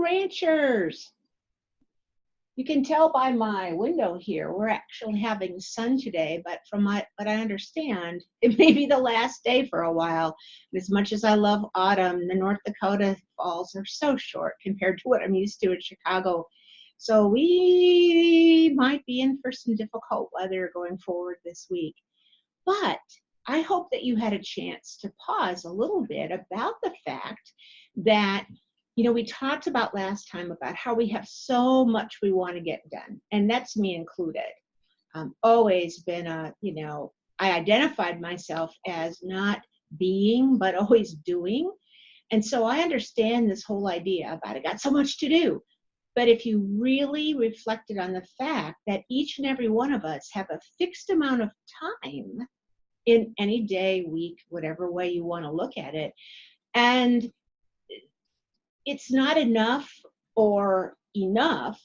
ranchers. You can tell by my window here, we're actually having sun today, but from what I understand, it may be the last day for a while. And as much as I love autumn, the North Dakota falls are so short compared to what I'm used to in Chicago. So we might be in for some difficult weather going forward this week. But I hope that you had a chance to pause a little bit about the fact that, you know, we talked about last time about how we have so much we want to get done, and that's me included. Always been a, you know, I identified myself as not being, but always doing. And so I understand this whole idea about I got so much to do. But if you really reflected on the fact that each and every one of us have a fixed amount of time in any day, week, whatever way you want to look at it, and it's not enough or enough,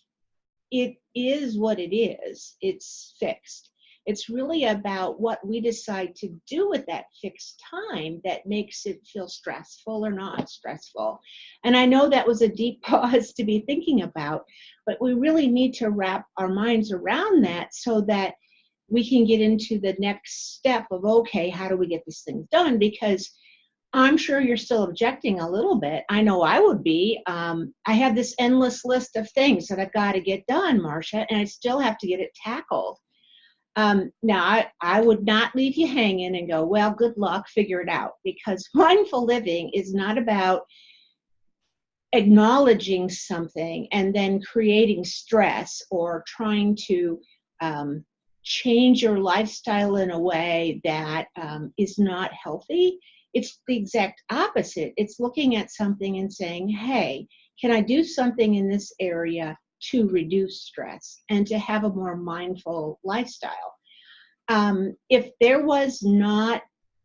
it is what it is. It's fixed. It's really about what we decide to do with that fixed time that makes it feel stressful or not stressful. And I know that was a deep pause to be thinking about, but we really need to wrap our minds around that so that we can get into the next step of, okay, how do we get these things done? Because I'm sure you're still objecting a little bit. I know I would be. I have this endless list of things that I've got to get done, Marcia, and I still have to get it tackled. Now, I would not leave you hanging and go, well, good luck, figure it out, because mindful living is not about acknowledging something and then creating stress or trying to change your lifestyle in a way that is not healthy. It's the exact opposite. It's looking at something and saying, hey, can I do something in this area to reduce stress and to have a more mindful lifestyle? If there was not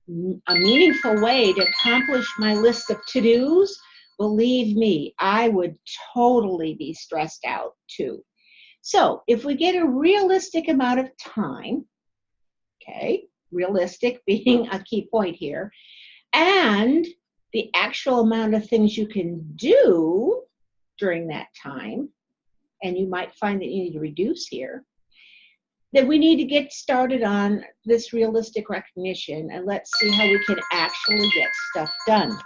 a meaningful way to accomplish my list of to-dos, believe me, I would totally be stressed out too. So if we get a realistic amount of time, okay, realistic being a key point here, and the actual amount of things you can do during that time, and you might find that you need to reduce here, then we need to get started on this realistic recognition, and let's see how we can actually get stuff done.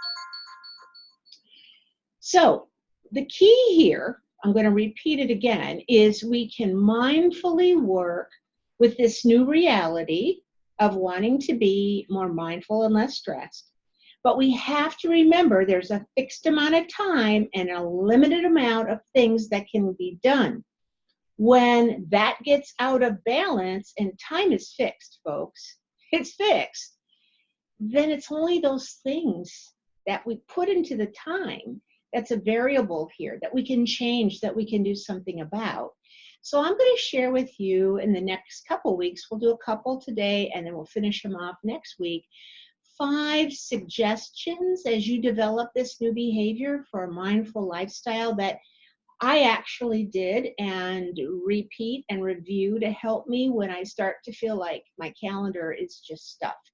So the key here, I'm going to repeat it again, is we can mindfully work with this new reality of wanting to be more mindful and less stressed. But we have to remember there's a fixed amount of time and a limited amount of things that can be done. When that gets out of balance, and time is fixed, folks, it's fixed, then it's only those things that we put into the time that's a variable here that we can change, that we can do something about. So I'm going to share with you in the next couple weeks, we'll do a couple today and then we'll finish them off next week, 5 suggestions as you develop this new behavior for a mindful lifestyle that I actually did and repeat and review to help me when I start to feel like my calendar is just stuffed.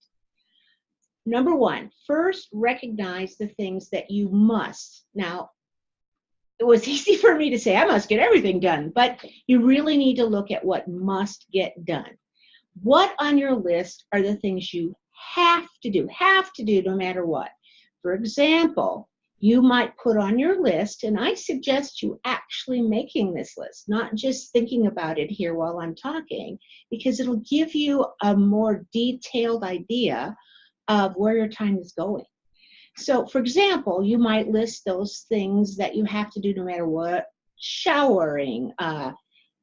Number 1, first recognize the things that you must. Now, it was easy for me to say I must get everything done, but you really need to look at what must get done. What on your list are the things you have to do no matter what? For example, you might put on your list, and I suggest you actually making this list, not just thinking about it here while I'm talking, because it'll give you a more detailed idea of where your time is going. So, for example, you might list those things that you have to do no matter what: showering,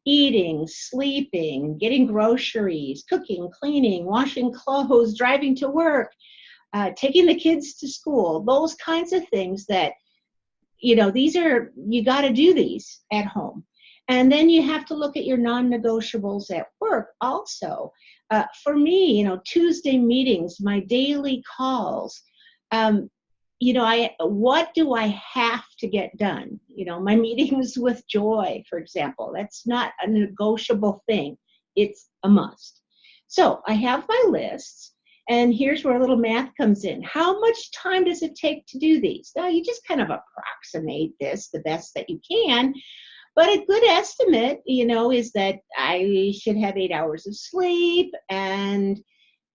eating, sleeping, getting groceries, cooking, cleaning, washing clothes, driving to work, taking the kids to school, those kinds of things that, you know, these are, you got to do these at home. And then you have to look at your non-negotiables at work also. For me, you know, Tuesday meetings, my daily calls, you know, what do I have to get done? You know, my meetings with Joy, for example, that's not a negotiable thing. It's a must. So I have my lists, And here's where a little math comes in. How much time does it take to do these? Now, you just kind of approximate this the best that you can. But a good estimate, is that I should have 8 hours of sleep and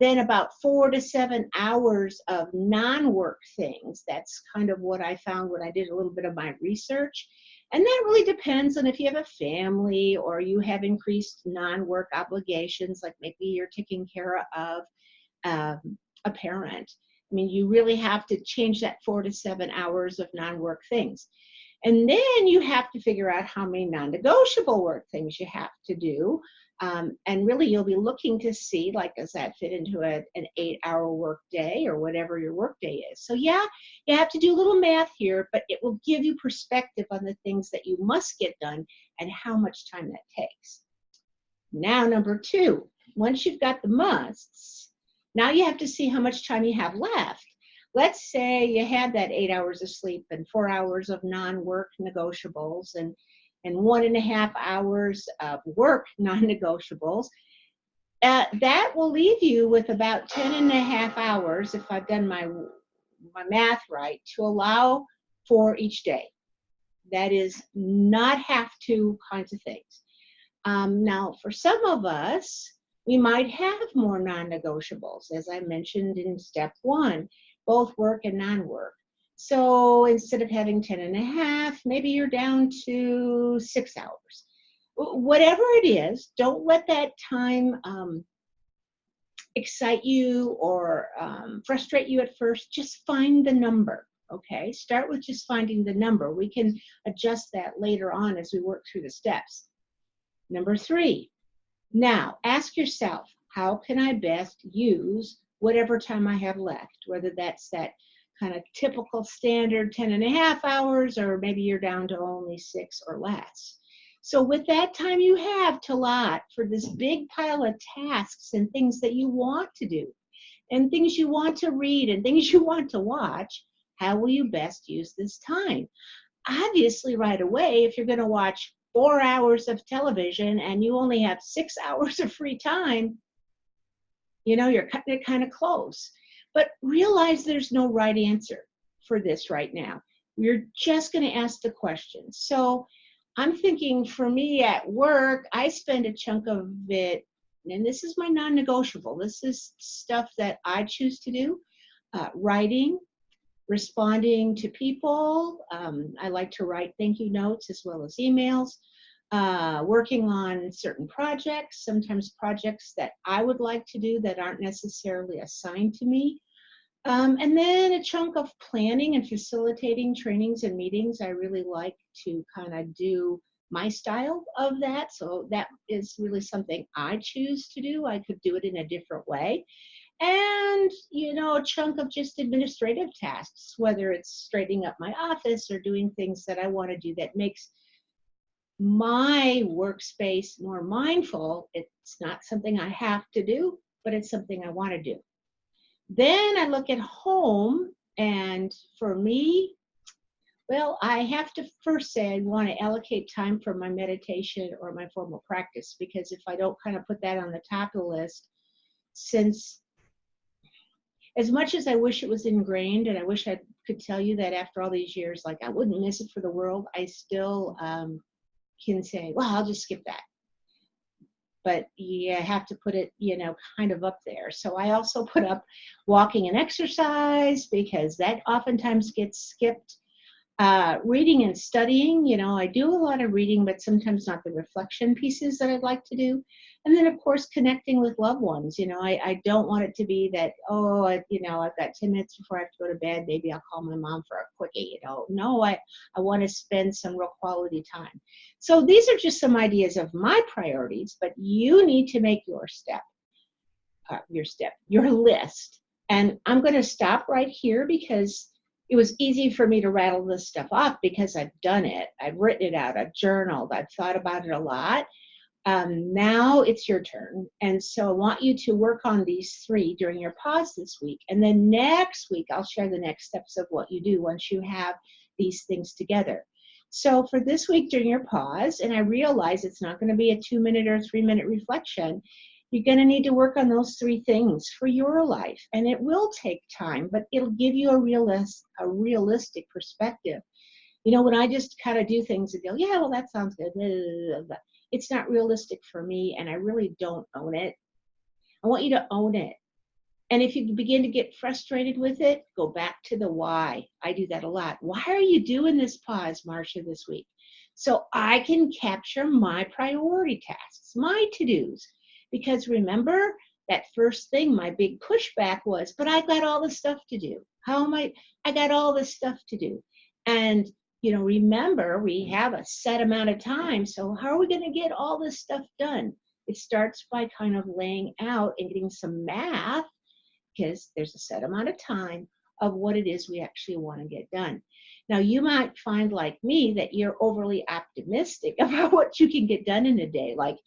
then about 4 to 7 hours of non-work things. That's kind of what I found when I did a little bit of my research. And that really depends on if you have a family or you have increased non-work obligations, like maybe you're taking care of a parent. I mean, you really have to change that 4 to 7 hours of non-work things. And then you have to figure out how many non-negotiable work things you have to do. And really, you'll be looking to see, like, does that fit into an 8-hour work day or whatever your work day is? So yeah, you have to do a little math here, but it will give you perspective on the things that you must get done and how much time that takes. Now, number 2, once you've got the musts, now you have to see how much time you have left. Let's say you had that 8 hours of sleep and 4 hours of non-work negotiables and 1.5 hours of work non-negotiables. That will leave you with about 10.5 hours, if I've done my math right, to allow for each day. That is not have to kinds of things. Now, for some of us, we might have more non-negotiables, as I mentioned in step 1, both work and non-work. So instead of having 10.5, maybe you're down to 6 hours. Whatever it is, don't let that time excite you or frustrate you at first. Just find the number, okay? Start with just finding the number. We can adjust that later on as we work through the steps. Number 3, now ask yourself, how can I best use whatever time I have left, whether that's that kind of typical standard 10.5 hours, or maybe you're down to only 6 or less. So with that time you have to allot for this big pile of tasks and things that you want to do and things you want to read and things you want to watch, how will you best use this time? Obviously, right away, if you're going to watch 4 hours of television and you only have 6 hours of free time, you're cutting it kind of close. But realize there's no right answer for this right now. We're just going to ask the question. So I'm thinking for me at work, I spend a chunk of it, and this is my non-negotiable. This is stuff that I choose to do, writing, responding to people. I like to write thank you notes as well as emails. Working on certain projects, sometimes projects that I would like to do that aren't necessarily assigned to me. And then a chunk of planning and facilitating trainings and meetings. I really like to kind of do my style of that. So that is really something I choose to do. I could do it in a different way. And, a chunk of just administrative tasks, whether it's straightening up my office or doing things that I want to do that makes my workspace more mindful. It's not something I have to do, but it's something I want to do. Then I look at home, and for me, well, I have to first say I want to allocate time for my meditation or my formal practice, because if I don't kind of put that on the top of the list, since as much as I wish it was ingrained, and I wish I could tell you that after all these years, like I wouldn't miss it for the world, I still can say, well, I'll just skip that. But you have to put it, kind of up there. So I also put up walking and exercise, because that oftentimes gets skipped. Reading and studying, I do a lot of reading, but sometimes not the reflection pieces that I'd like to do. And then, of course, connecting with loved ones. I don't want it to be that, I've got 10 minutes before I have to go to bed. Maybe I'll call my mom for a quickie, No, I want to spend some real quality time. So these are just some ideas of my priorities, but you need to make your list. And I'm going to stop right here, because it was easy for me to rattle this stuff off because I've done it. I've written it out. I've journaled. I've thought about it a lot. Now it's your turn. And so I want you to work on these 3 during your pause this week. And then next week, I'll share the next steps of what you do once you have these things together. So for this week during your pause, and I realize it's not going to be a 2-minute or 3-minute reflection, You're going to need to work on those 3 things for your life. And it will take time, but it'll give you a realistic perspective. You know, when I just kind of do things and go, yeah, well, that sounds good. It's not realistic for me, and I really don't own it. I want you to own it. And if you begin to get frustrated with it, go back to the why. I do that a lot. Why are you doing this pause, Marcia, this week? So I can capture my priority tasks, my to-dos. Because remember, that first thing, my big pushback was, but I got all the stuff to do. I got all this stuff to do. And, you know, remember, we have a set amount of time. So how are we going to get all this stuff done? It starts by kind of laying out and getting some math, because there's a set amount of time of what it is we actually want to get done. Now, you might find, like me, that you're overly optimistic about what you can get done in a day. Like,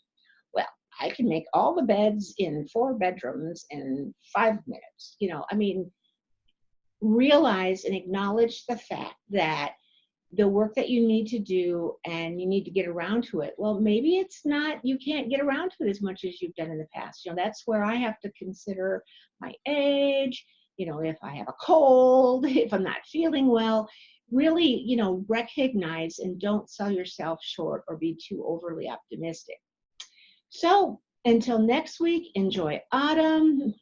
well, I can make all the beds in 4 bedrooms in 5 minutes. You know, I mean, realize and acknowledge the fact that the work that you need to do and you need to get around to it. Well, maybe it's not, you can't get around to it as much as you've done in the past. You know, that's where I have to consider my age, you know, if I have a cold, if I'm not feeling well, really, you know, recognize and don't sell yourself short or be too overly optimistic. So until next week, enjoy autumn.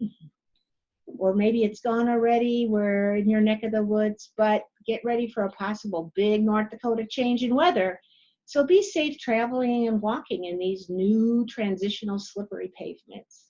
Or maybe it's gone already, we're in your neck of the woods, but get ready for a possible big North Dakota change in weather. So be safe traveling and walking in these new transitional slippery pavements.